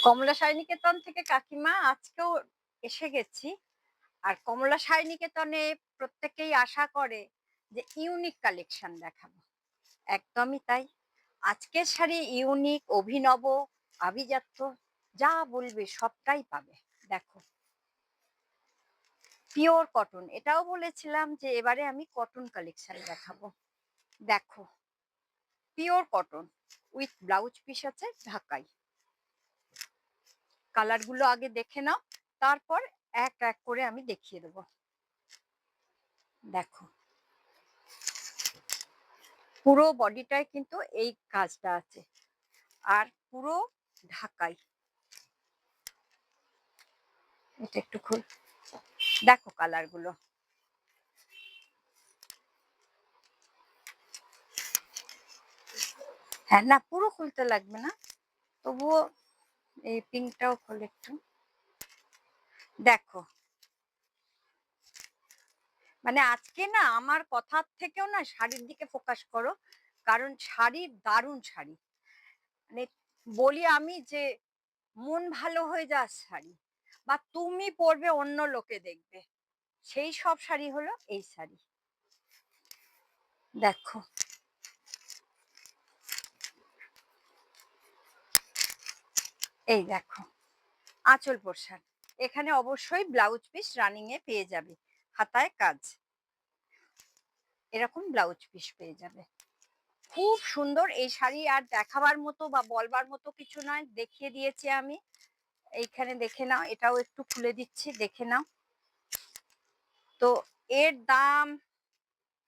কমলা সাহিনিকেতন থেকে কাকিমা আজকেও এসে গেছি। আর কমলা সাহিনিকেতনে প্রত্যেকেই আশা করে যে ইউনিক কালেকশন দেখাবো। একদমই তাই। আজকের শাড়ি ইউনিক, অভিনব, আভিজাত্য যা বলবে সবটাই পাবে। দেখো, পিওর কটন। এটাও বলেছিলাম যে এবারে আমি কটন কালেকশন দেখাবো। দেখো, pure cotton with blouse piece আছে ঢাকাই। কালার গুলো আগে দেখে নাও, তারপর এক এক করে আমি দেখিয়ে দেবো। দেখো, পুরো বডিটায় কিন্তু এই কাজটা আছে, আর পুরো ঢাকাই। এটা একটু খুল, দেখো কালার গুলো। হ্যাঁ, না পুরো খুলতে লাগবে না, তবুও এই পিঙ্কটাও খোল একটু। দেখো, মানে আজকে না আমার কথার থেকেও না শাড়ির দিকে ফোকাস করো, কারণ শাড়ি দারুণ শাড়ি। মানে বলি আমি যে মন ভালো হয়ে যাওয়ার শাড়ি, বা তুমি পরবে অন্য লোকে দেখবে, সেই সব শাড়ি হলো এই শাড়ি। দেখো, এই দেখো আঁচল পোর্শন। এখানে অবশ্যই ব্লাউজ পিস রানিং এ পেয়ে যাবে, হাতায় কাজ, এরকম ব্লাউজ পিস পেয়ে যাবে। খুব সুন্দর এই শাড়ি, আর দেখাবার মতো বা বলবার মতো কিছু নয়, দেখিয়ে দিয়েছি আমি। এইখানে দেখে নাও, এটাও একটু খুলে দিচ্ছি, দেখে নাও। তো এর দাম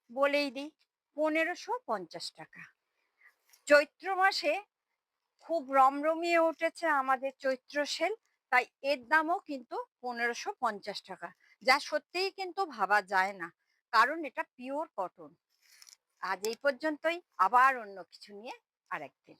বলেই দিই, 1550 টাকা। চৈত্র মাসে খুব রমরমিয়ে উঠেছে আমাদের চৈত্র সেল, তাই এর দামও কিন্তু 1550 টাকা, যা সত্যিই কিন্তু ভাবা যায় না, কারণ এটা পিওর কটন। আজ এই পর্যন্তই, আবার অন্য কিছু নিয়ে আরেকদিন।